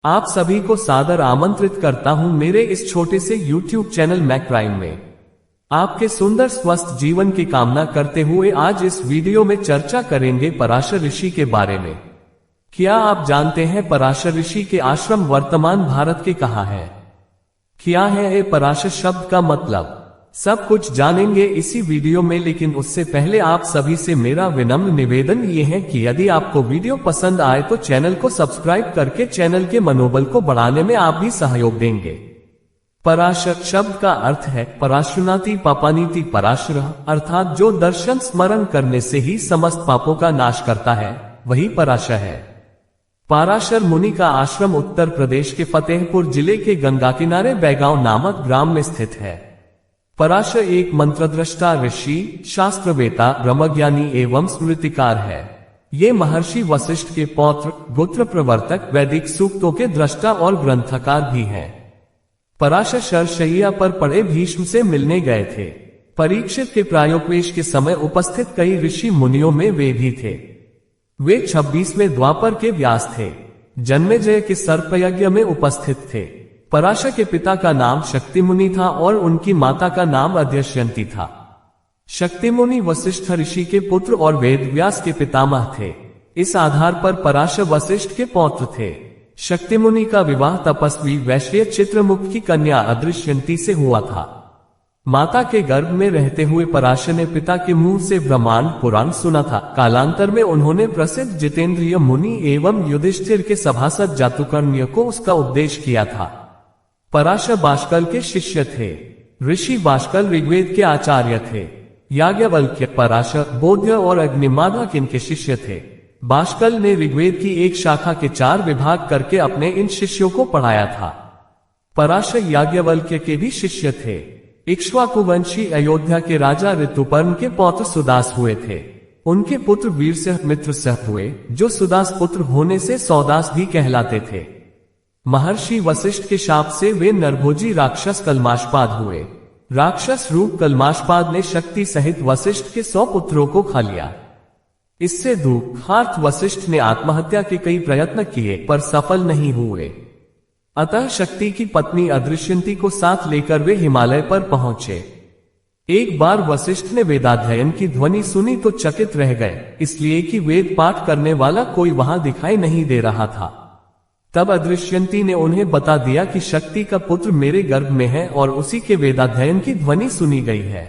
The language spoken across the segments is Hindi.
आप सभी को सादर आमंत्रित करता हूं मेरे इस छोटे से YouTube चैनल मैक प्राइम में। आपके सुंदर स्वस्थ जीवन की कामना करते हुए आज इस वीडियो में चर्चा करेंगे पराशर ऋषि के बारे में। क्या आप जानते हैं पराशर ऋषि के आश्रम वर्तमान भारत के कहाँ है? क्या है ये पराशर शब्द का मतलब? सब कुछ जानेंगे इसी वीडियो में, लेकिन उससे पहले आप सभी से मेरा विनम्र निवेदन ये है कि यदि आपको वीडियो पसंद आए तो चैनल को सब्सक्राइब करके चैनल के मनोबल को बढ़ाने में आप भी सहयोग देंगे। पराशर शब्द का अर्थ है पराशुनाति पापानीति पराशर, अर्थात जो दर्शन स्मरण करने से ही समस्त पापों का नाश करता है वही पराशर है। पराशर मुनि का आश्रम उत्तर प्रदेश के फतेहपुर जिले के गंगा किनारे बैगांव नामक ग्राम में स्थित है। पराशर एक मंत्रद्रष्टा ऋषि, शास्त्रवेता, ब्रह्मज्ञानी एवं स्मृतिकार है। ये महर्षि वशिष्ठ के पौत्र, गोत्र प्रवर्तक, वैदिक सूक्तों के दृष्टा और ग्रंथकार भी हैं। पराशर शरशैया पर पड़े भीष्म से मिलने गए थे। परीक्षित के प्रायोपवेश के समय उपस्थित कई ऋषि मुनियों में वे भी थे। वे 26वें द्वापर के व्यास थे। जन्मेजय के सर्पयज्ञ में उपस्थित थे। पराशर के पिता का नाम शक्तिमुनि था और उनकी माता का नाम अध्यक्षयंती था। शक्तिमुनि वशिष्ठ ऋषि के पुत्र और वेदव्यास के पितामह थे। इस आधार पर पराशर वशिष्ठ के पौत्र थे। शक्तिमुनि का विवाह तपस्वी वैश्य चित्रमुख की कन्या अदृश्यंती से हुआ था। माता के गर्भ में रहते हुए पराशर ने पिता के मुंह से ब्रह्मांड पुराण सुना था। कालांतर में उन्होंने प्रसिद्ध जितेंद्रिय मुनि एवं युधिष्ठिर के सभासद जातुकर्ण्य को उसका उपदेश किया था। पराशर बाष्कल के शिष्य थे। ऋषि बाष्कल ऋग्वेद के आचार्य थे। याज्ञवल्क्य, पराशर, बोध्य और अग्निमाधक इनके शिष्य थे। बाष्कल ने ऋग्वेद की एक शाखा के 4 विभाग करके अपने इन शिष्यों को पढ़ाया था। पराशर याज्ञवल्क्य के भी शिष्य थे। इक्ष्वाकुवंशी अयोध्या के राजा ऋतुपर्ण के पौत्र सुदास हुए थे। उनके पुत्र वीरसेन मित्रसेन हुए, जो सुदास पुत्र होने से सौदास भी कहलाते थे। महर्षि वशिष्ठ के शाप से वे नरभोजी राक्षस कल्माशपाद हुए। राक्षस रूप कल्माशपाद ने शक्ति सहित वशिष्ठ के 100 पुत्रों को खा लिया। इससे दुखार्त वशिष्ठ ने आत्महत्या के कई प्रयत्न किए पर सफल नहीं हुए। अतः शक्ति की पत्नी अदृश्यंती को साथ लेकर वे हिमालय पर पहुंचे। एक बार वशिष्ठ ने वेदाध्ययन की ध्वनि सुनी तो चकित रह गए, इसलिए कि वेद पाठ करने वाला कोई वहां दिखाई नहीं दे रहा था। तब अदृश्यंती ने उन्हें बता दिया कि शक्ति का पुत्र मेरे गर्भ में है और उसी के वेदाध्ययन की ध्वनि सुनी गई है।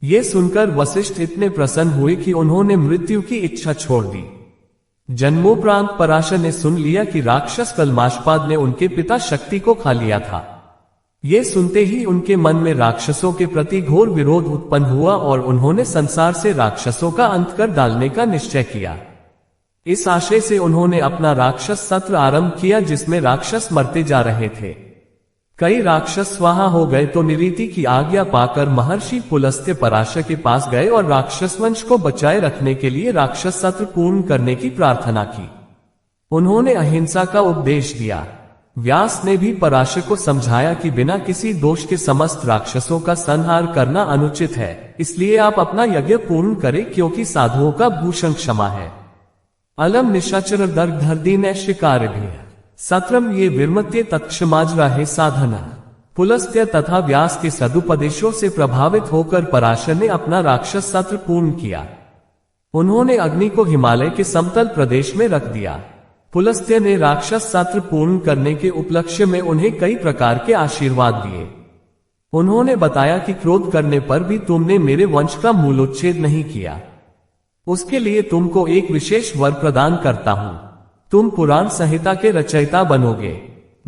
ये सुनकर वशिष्ठ इतने प्रसन्न हुए कि उन्होंने मृत्यु की इच्छा छोड़ दी। जन्मोपरांत पराशर ने सुन लिया कि राक्षस कल्माशपाद ने उनके पिता शक्ति को खा लिया था। ये सुनते ही उनके मन में राक्षसों के प्रति घोर विरोध उत्पन्न हुआ और उन्होंने संसार से राक्षसों का अंत कर डालने का निश्चय किया। इस आशय से उन्होंने अपना राक्षस सत्र आरंभ किया, जिसमें राक्षस मरते जा रहे थे। कई राक्षस स्वाहा हो गए तो निरीति की आज्ञा पाकर महर्षि पुलस्त्य पराशर के पास गए और राक्षस वंश को बचाए रखने के लिए राक्षस सत्र पूर्ण करने की प्रार्थना की। उन्होंने अहिंसा का उपदेश दिया। व्यास ने भी पराशर को समझाया कि बिना किसी दोष के समस्त राक्षसों का संहार करना अनुचित है, इसलिए आप अपना यज्ञ पूर्ण करें, क्योंकि साधुओं का भूषण क्षमा है। अलम निशाचर दर्ग धर्दीन शिकार भी सत्रम ये विर्मत्य तत्क्षमाज रहे साधना। पुलस्त्य तथा व्यास के सदुपदेशों से प्रभावित होकर पराशर ने अपना राक्षस सत्र पूर्ण किया। उन्होंने अग्नि को हिमालय के समतल प्रदेश में रख दिया। पुलस्त्य ने राक्षस सत्र पूर्ण करने के उपलक्ष्य में उन्हें कई प्रकार के आशीर्वाद दिए। उन्होंने बताया कि क्रोध करने पर भी तुमने मेरे वंश का मूलोच्छेद नहीं किया। उसके लिए तुमको एक विशेष वर प्रदान करता हूं। तुम पुराण संहिता के रचयिता बनोगे।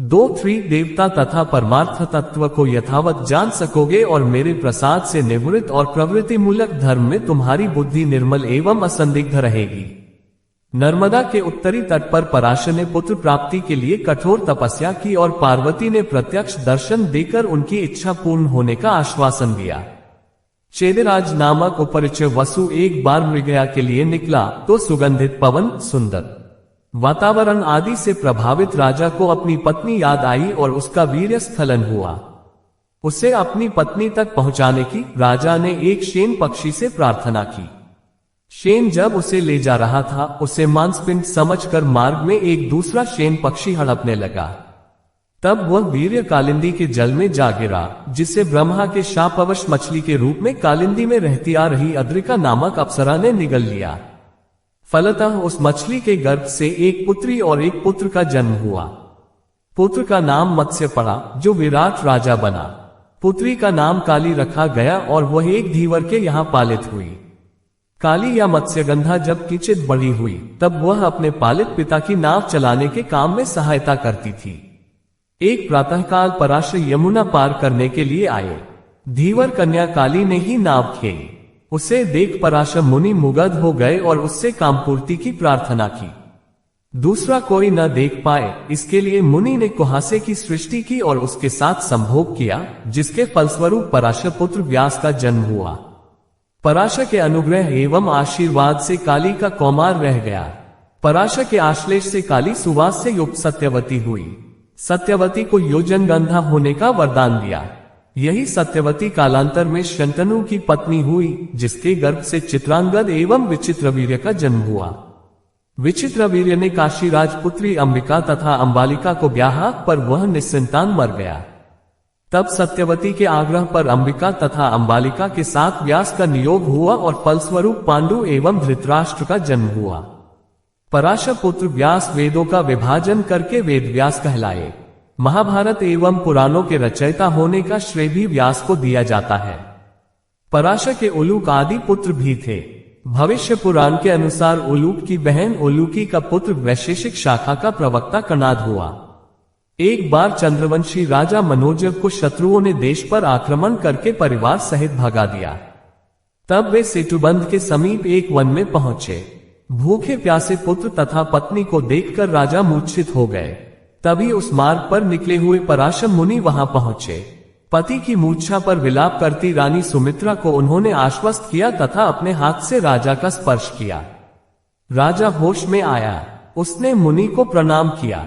2 देवता तथा परमार्थ तत्व को यथावत जान सकोगे और मेरे प्रसाद से निवृत्त और प्रवृत्ति मूलक धर्म में तुम्हारी बुद्धि निर्मल एवं असंदिग्ध रहेगी। नर्मदा के उत्तरी तट पर पराशर ने पुत्र प्राप्ति के लिए कठोर तपस्या की और पार्वती ने प्रत्यक्ष दर्शन देकर उनकी इच्छा पूर्ण होने का आश्वासन दिया। चेदिराज नामक उपरिचय वसु एक बार मृगया के लिए निकला तो सुगंधित पवन, सुंदर वातावरण आदि से प्रभावित राजा को अपनी पत्नी याद आई और उसका वीर्य स्खलन हुआ। उसे अपनी पत्नी तक पहुंचाने की राजा ने एक शेन पक्षी से प्रार्थना की। शेन जब उसे ले जा रहा था, उसे मांसपिंड समझकर मार्ग में एक दूसरा शेन पक्षी हड़पने लगा। तब वह वीर्य कालिंदी के जल में जा गिरा, जिसे ब्रह्मा के शापवश मछली के रूप में कालिंदी में रहती आ रही अद्रिका नामक अप्सरा ने निगल लिया। फलतः उस मछली के गर्भ से एक पुत्री और एक पुत्र का जन्म हुआ। पुत्र का नाम मत्स्य पड़ा, जो विराट राजा बना। पुत्री का नाम काली रखा गया और वह एक धीवर के यहाँ पालित हुई। काली या मत्स्यगंधा जब किंचित बड़ी हुई, तब वह अपने पालित पिता की नाव चलाने के काम में सहायता करती थी। एक प्रातःकाल पराशर यमुना पार करने के लिए आए। धीवर कन्या काली ने ही नाव खेली। उसे देख पराशर मुनि मुग्ध हो गए और उससे कामपूर्ति की प्रार्थना की। दूसरा कोई न देख पाए, इसके लिए मुनि ने कुहासे की सृष्टि की और उसके साथ संभोग किया, जिसके फलस्वरूप पराशर पुत्र व्यास का जन्म हुआ। पराशर के अनुग्रह एवं आशीर्वाद से काली का कौमार रह गया। पराशर के आश्लेष से काली सुवास से युक्त सत्यवती हुई। सत्यवती को योजनगंधा होने का वरदान दिया। यही सत्यवती कालांतर में शंतनु की पत्नी हुई, जिसके गर्भ से चित्रांगद एवं विचित्रवीर्य का जन्म हुआ। विचित्रवीर्य ने काशीराज पुत्री अंबिका तथा अंबालिका को ब्याहा, पर वह निस्संतान मर गया। तब सत्यवती के आग्रह पर अंबिका तथा अंबालिका के साथ व्यास का नियोग हुआ और फलस्वरूप पांडु एवं धृतराष्ट्र का जन्म हुआ। पराशर पुत्र व्यास वेदों का विभाजन करके वेद व्यास कहलाए। महाभारत एवं पुराणों के रचयिता होने का श्रेय भी व्यास को दिया जाता है। पराशर के उलूक आदि पुत्र भी थे। भविष्य पुराण के अनुसार उलूक की बहन उलूकी का पुत्र वैशेषिक शाखा का प्रवक्ता कणाद हुआ। एक बार चंद्रवंशी राजा मनोजव को शत्रुओं ने देश पर आक्रमण करके परिवार सहित भगा दिया। तब वे सेतुबंध के समीप एक वन में पहुंचे। भूखे प्यासे पुत्र तथा पत्नी को देखकर राजा मूर्छित हो गए। तभी उस मार्ग पर निकले हुए पराशर मुनि वहां पहुंचे। पति की मूर्छा पर विलाप करती रानी सुमित्रा को उन्होंने आश्वस्त किया तथा अपने हाथ से राजा का स्पर्श किया। राजा होश में आया। उसने मुनि को प्रणाम किया।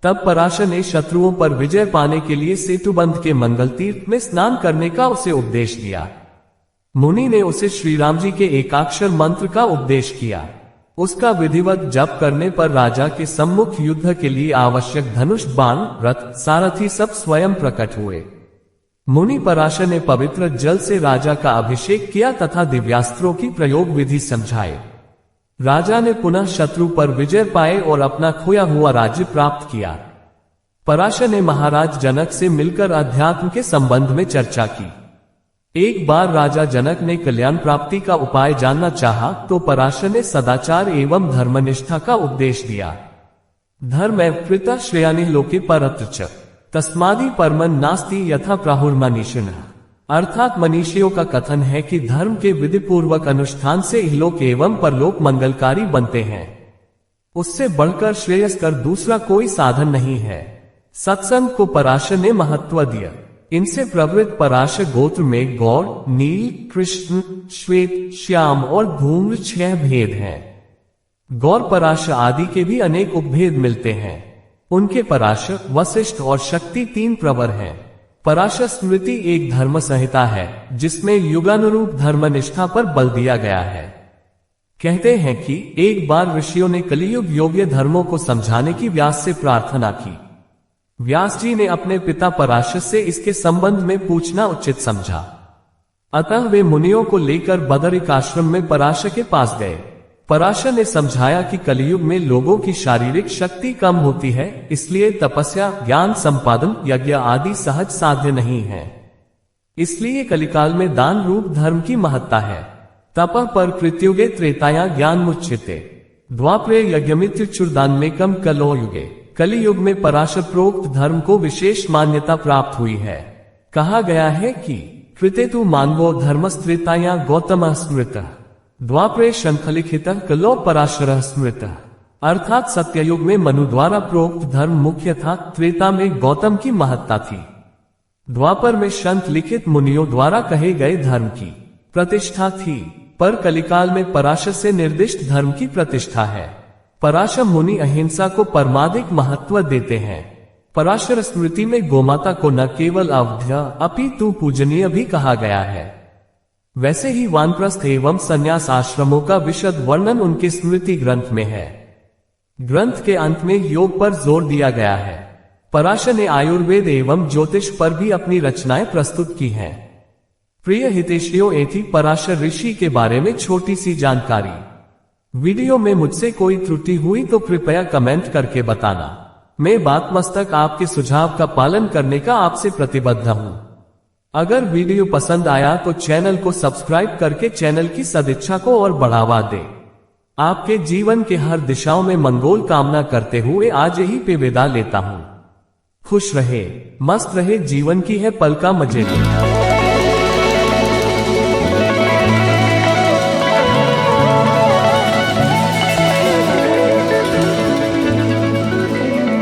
तब पराशर ने शत्रुओं पर विजय पाने के लिए सेतुबंध के मंगल तीर्थ में स्नान करने का उसे उपदेश दिया। मुनि ने उसे श्रीराम जी के एकाक्षर मंत्र का उपदेश किया। उसका विधिवत जप करने पर राजा के सम्मुख युद्ध के लिए आवश्यक धनुष, बाण, रथ, सारथी सब स्वयं प्रकट हुए। मुनि पराशर ने पवित्र जल से राजा का अभिषेक किया तथा दिव्यास्त्रों की प्रयोग विधि समझाए। राजा ने पुनः शत्रु पर विजय पाए और अपना खोया हुआ राज्य प्राप्त किया। पराशर ने महाराज जनक से मिलकर अध्यात्म के संबंध में चर्चा की। एक बार राजा जनक ने कल्याण प्राप्ति का उपाय जानना चाहा, तो पराशर ने सदाचार एवं धर्मनिष्ठा का उपदेश दिया। धर्म कृता श्रेयानि लोके परत्र च तस्मादि परमन नास्ति यथा प्राहुर्मनीषिणः। अर्थात मनीषियों का कथन है कि धर्म के विधिपूर्वक अनुष्ठान से इहलोक एवं परलोक मंगलकारी बनते हैं। उससे बढ़कर श्रेयस्कर दूसरा कोई साधन नहीं है। सत्संग को पराशर ने महत्व दिया। इनसे प्रवृत्त पराशर गोत्र में गौर, नील, कृष्ण, श्वेत, श्याम और धूम्र 6 भेद हैं। गौर पराशर आदि के भी अनेक उपभेद मिलते हैं। उनके पराशर, वशिष्ठ और शक्ति 3 प्रवर हैं। पराशर स्मृति एक धर्म संहिता है, जिसमें युगानुरूप धर्मनिष्ठा पर बल दिया गया है। कहते हैं कि एक बार ऋषियों ने कलियुग योग्य धर्मों को समझाने की व्यास से प्रार्थना की। व्यास जी ने अपने पिता पराशर से इसके संबंध में पूछना उचित समझा। अतः वे मुनियों को लेकर बदरिक आश्रम में पराशर के पास गए। पराशर ने समझाया कि कलियुग में लोगों की शारीरिक शक्ति कम होती है, इसलिए तपस्या, ज्ञान संपादन, यज्ञ आदि सहज साध्य नहीं है। इसलिए कलिकाल में दान रूप धर्म की महत्ता है। तपः पर कृत्युगे त्रेताया ज्ञान मुच्यते द्वापरे यज्ञमित्युच्चुर्दानमेकम कलो युगे। कलियुग में पराशर प्रोक्त धर्म को विशेष मान्यता प्राप्त हुई है। कहा गया है कि कृतेतु मानवो धर्मस्त्रेताया गौतम स्मृतः द्वापरे शंखलिखितः कलो पराशरः स्मृतः। अर्थात सत्ययुग में मनु द्वारा प्रोक्त धर्म मुख्य था, त्रेता में गौतम की महत्ता थी, द्वापर में शंख लिखित मुनियों द्वारा कहे गए धर्म की प्रतिष्ठा थी, पर कलिकाल में पराशर से निर्दिष्ट धर्म की प्रतिष्ठा है। पराशर मुनि अहिंसा को परमाधिक महत्व देते हैं। पराशर स्मृति में गोमाता को न केवल अवध्य अपितु पूजनीय भी कहा गया है। वैसे ही वानप्रस्थ एवं संन्यास आश्रमों का विशद वर्णन उनके स्मृति ग्रंथ में है। ग्रंथ के अंत में योग पर जोर दिया गया है। पराशर ने आयुर्वेद एवं ज्योतिष पर भी अपनी रचनाएं प्रस्तुत की हैं। प्रिय हितैषियों, ये थी पराशर ऋषि के बारे में छोटी सी जानकारी। वीडियो में मुझसे कोई त्रुटि हुई तो कृपया कमेंट करके बताना। मैं बात मस्तक आपके सुझाव का पालन करने का आपसे प्रतिबद्ध हूं। अगर वीडियो पसंद आया तो चैनल को सब्सक्राइब करके चैनल की सदिच्छा को और बढ़ावा दे। आपके जीवन के हर दिशाओं में मंगोल कामना करते हुए आज यही पे विदा लेता हूं। खुश रहे, मस्त रहे, जीवन की है पल का मजे ले।